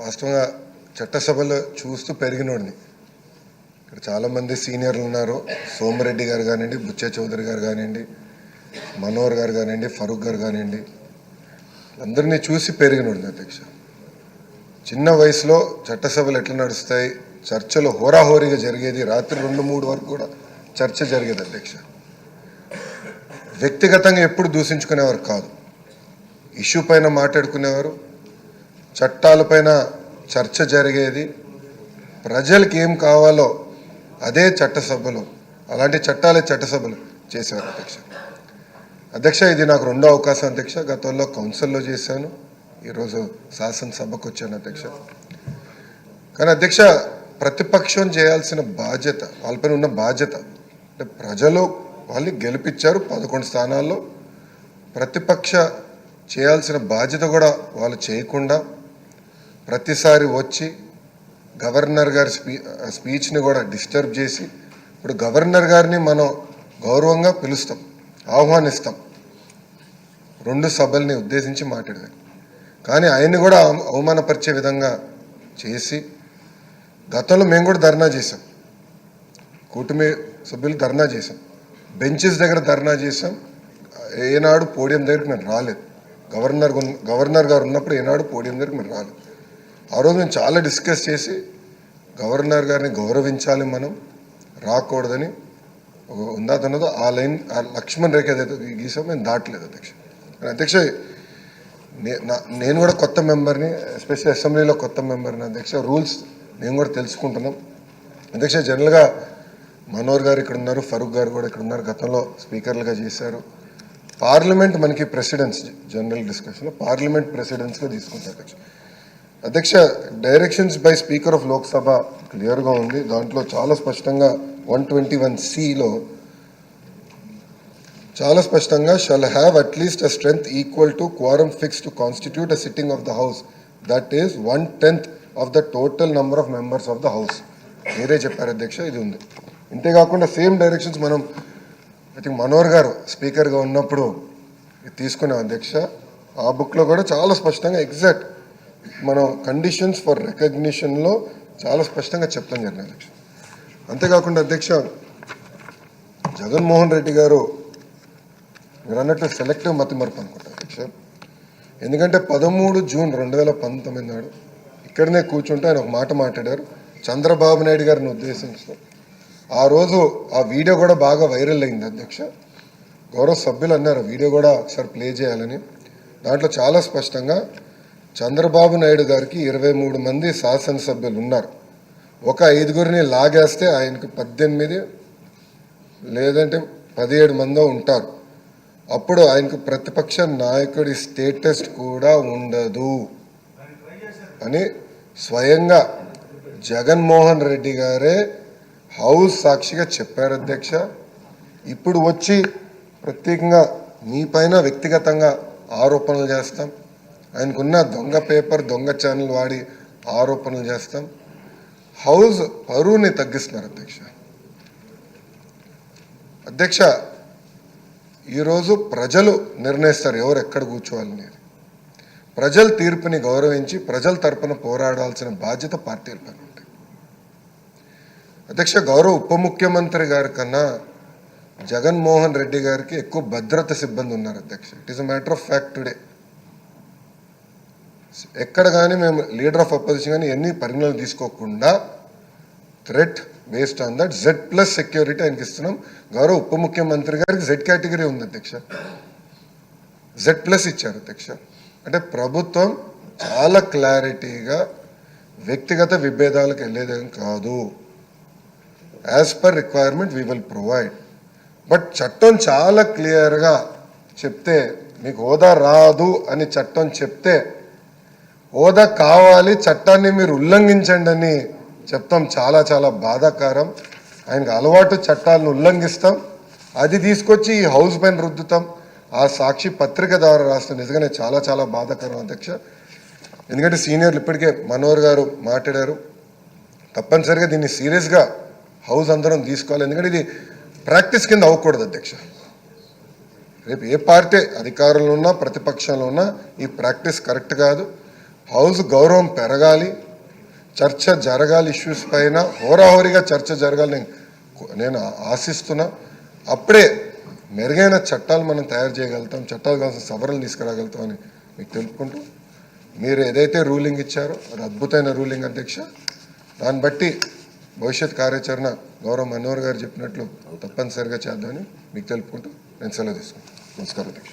వాస్తవంగా చట్టసభలో చూస్తూ పెరిగినోడిని. ఇక్కడ చాలామంది సీనియర్లు ఉన్నారు. సోమిరెడ్డి గారు కానివ్వండి, బుచ్చే చౌదరి గారు కానివ్వండి, మనోహర్ గారు కానివ్వండి, ఫరూక్ గారు కానివ్వండి, అందరినీ చూసి పెరిగినోడిని అధ్యక్ష. చిన్న వయసులో చట్టసభలు ఎట్లా నడుస్తాయి, చర్చలు హోరాహోరీగా జరిగేది, రాత్రి 2-3 వరకు కూడా చర్చ జరిగేది అధ్యక్ష. వ్యక్తిగతంగా ఎప్పుడు దూషించుకునేవారు కాదు, ఇష్యూ పైన మాట్లాడుకునేవారు, చట్టాలపైన చర్చ జరిగేది, ప్రజలకు ఏం కావాలో అదే చట్టసభలు, అలాంటి చట్టాలే చట్టసభలు చేసేవారు అధ్యక్ష. అధ్యక్ష, ఇది నాకు రెండో అవకాశం అధ్యక్ష. గతంలో కౌన్సిల్లో చేశాను, ఈరోజు శాసనసభకు వచ్చాను అధ్యక్ష. కానీ అధ్యక్ష, ప్రతిపక్షం చేయాల్సిన బాధ్యత, వాళ్ళపైన ఉన్న బాధ్యత అంటే ప్రజలు వాళ్ళని గెలిపించారు 11 స్థానాల్లో, ప్రతిపక్ష చేయాల్సిన బాధ్యత కూడా వాళ్ళు చేయకుండా ప్రతిసారి వచ్చి గవర్నర్ గారి స్పీచ్ని కూడా డిస్టర్బ్ చేసి, ఇప్పుడు గవర్నర్ గారిని మనం గౌరవంగా పిలుస్తాం, ఆహ్వానిస్తాం 2 సభల్ని ఉద్దేశించి మాట్లాడారు, కానీ ఆయన్ని కూడా అవమానపరిచే విధంగా చేసి, గతంలో మేము కూడా ధర్నా చేసాం, కూటమి సభ్యులు ధర్నా చేసాం, బెంచెస్ దగ్గర ధర్నా చేసాం. ఏనాడు పోడియం దగ్గరికి మేము రాలేదు. గవర్నర్ గారు ఉన్నప్పుడు ఏనాడు పోడియం దగ్గరికి మేము రాలేదు. ఆ రోజు మేము చాలా డిస్కస్ చేసి గవర్నర్ గారిని గౌరవించాలి, మనం రాకూడదని ఉందా తనదో ఆ లైన్, ఆ లక్ష్మణ్ రేఖ ఏదైతే గీసాం మేము దాటలేదు అధ్యక్ష. అధ్యక్ష, నేను కూడా కొత్త మెంబర్ని, ఎస్పెషల్లీ అసెంబ్లీలో కొత్త మెంబర్ని అధ్యక్ష. రూల్స్ నేను కూడా తెలుసుకుంటున్నాం అధ్యక్ష. జనరల్గా మనోహర్ గారు ఇక్కడ ఉన్నారు, ఫరూక్ గారు కూడా ఇక్కడ ఉన్నారు, గతంలో స్పీకర్లుగా చేశారు. పార్లమెంట్ మనకి ప్రెసిడెన్స్, జనరల్ డిస్కషన్లో పార్లమెంట్ ప్రెసిడెన్స్గా తీసుకుంటారు అధ్యక్ష. అధ్యక్ష, directions by speaker of Lok Sabha క్లియర్గా ఉంది. దాంట్లో చాలా స్పష్టంగా 121(c)లో చాలా స్పష్టంగా shall have at least a strength equal to క్వారం fix to constitute a sitting of the house, that is 1/10 of the total number of members of the house. మీరే చెప్పారు అధ్యక్ష, ఇది ఉంది. ఇంతేకాకుండా సేమ్ డైరెక్షన్స్ మనం ఐ థింక్ మనోహర్ గారు స్పీకర్గా ఉన్నప్పుడు తీసుకున్నాం అధ్యక్ష. ఆ బుక్లో కూడా చాలా స్పష్టంగా ఎగ్జాక్ట్ మనం కండిషన్స్ ఫర్ రికగ్నిషన్లో చాలా స్పష్టంగా చెప్తాం జరిగింది అధ్యక్ష. అంతేకాకుండా అధ్యక్ష, జగన్మోహన్ రెడ్డి గారు మీరు అన్నట్లు సెలెక్టివ్ మతిమరుపు అనుకుంటారు అధ్యక్ష. ఎందుకంటే 13 జూన్ 2019 నాడు ఇక్కడనే కూర్చుంటే ఆయన ఒక మాట మాట్లాడారు చంద్రబాబు నాయుడు గారిని ఉద్దేశించి. ఆ రోజు ఆ వీడియో కూడా బాగా వైరల్ అయింది అధ్యక్ష. గౌరవ సభ్యులు అన్నారు వీడియో కూడా ఒకసారి ప్లే చేయాలని. దాంట్లో చాలా స్పష్టంగా చంద్రబాబు నాయుడు గారికి 23 మంది శాసనసభ్యులు ఉన్నారు, ఒక 5గురిని లాగేస్తే ఆయనకు 18 లేదంటే 17 మందో ఉంటారు. అప్పుడు ఆయనకు ప్రతిపక్ష నాయకుడి స్టేటస్ కూడా ఉండదు అని స్వయంగా జగన్మోహన్ రెడ్డి గారే హౌస్ సాక్షిగా చెప్పారు అధ్యక్ష. ఇప్పుడు వచ్చి ప్రత్యేకంగా మీ పైన వ్యక్తిగతంగా ఆరోపణలు చేస్తాం, ఆయనకున్న దొంగ పేపర్, దొంగ ఛానల్ వాడి ఆరోపణలు చేస్తాం. హౌస్ పరువుని తగ్గిస్తున్నారు అధ్యక్ష. అధ్యక్ష, ఈరోజు ప్రజలు నిర్ణయిస్తారు ఎవరు ఎక్కడ కూర్చోవాలని. ప్రజల తీర్పుని గౌరవించి ప్రజల తరపున పోరాడాల్సిన బాధ్యత పార్టీల పైన ఉంటాయి అధ్యక్ష. గౌరవ ఉప ముఖ్యమంత్రి గారి కన్నా జగన్మోహన్ రెడ్డి గారికి ఎక్కువ భద్రత సిబ్బంది ఉన్నారు అధ్యక్ష. It is a matter of fact today. ఎక్కడ కానీ మేము లీడర్ ఆఫ్ అపోజిషన్ కానీ ఎన్ని పరిగణనలు తీసుకోకుండా threat based on that Z+ security ఆయనకి ఇస్తున్నాం. గౌరవ ఉప ముఖ్యమంత్రి గారికి Z కేటగిరీ ఉంది అధ్యక్ష, Z+ ఇచ్చారు అధ్యక్ష. అంటే ప్రభుత్వం చాలా క్లారిటీగా వ్యక్తిగత విభేదాలకు వెళ్ళేదేం కాదు, as per requirement we will provide. But చట్టం చాలా క్లియర్గా చెప్తే, మీకు హోదా రాదు అని చట్టం చెప్తే హోదా కావాలి, చట్టాన్ని మీరు ఉల్లంఘించండి అని చెప్తాం. చాలా చాలా బాధాకరం. ఆయనకు అలవాటు చట్టాలను ఉల్లంఘిస్తాం, అది తీసుకొచ్చి ఈ హౌస్ పైన రుద్దుతాం. ఆ సాక్షి పత్రిక ద్వారా రాస్తాం. నిజంగానే చాలా చాలా బాధాకరం అధ్యక్ష. ఎందుకంటే సీనియర్లు ఇప్పటికే మనోహర్ గారు మాట్లాడారు, తప్పనిసరిగా దీన్ని సీరియస్గా హౌస్ అందరం తీసుకోవాలి. ఎందుకంటే ఇది ప్రాక్టీస్ కింద అవ్వకూడదు అధ్యక్ష. రేపు ఏ పార్టీ అధికారంలో ఉన్నా ప్రతిపక్షంలో ఉన్నా ఈ ప్రాక్టీస్ కరెక్ట్ కాదు. హౌస్ గౌరవం పెరగాలి, చర్చ జరగాలి, ఇష్యూస్ పైన హోరాహోరీగా చర్చ జరగాలి నేను ఆశిస్తున్నా. అప్పుడే మెరుగైన చట్టాలు మనం తయారు చేయగలుగుతాం, చట్టాలు కావాల్సిన సవరణలు తీసుకురాగలుగుతాం అని మీకు తెలుపుకుంటూ, మీరు ఏదైతే రూలింగ్ ఇచ్చారో అది అద్భుతమైన రూలింగ్ అధ్యక్ష. దాన్ని బట్టి భవిష్యత్ కార్యాచరణ గౌరవ మనోహర్ గారు చెప్పినట్లు తప్పనిసరిగా చేద్దామని మీకు తెలుపుకుంటూ నేను సెలవు తీసుకుంటాను. నమస్కారం అధ్యక్ష.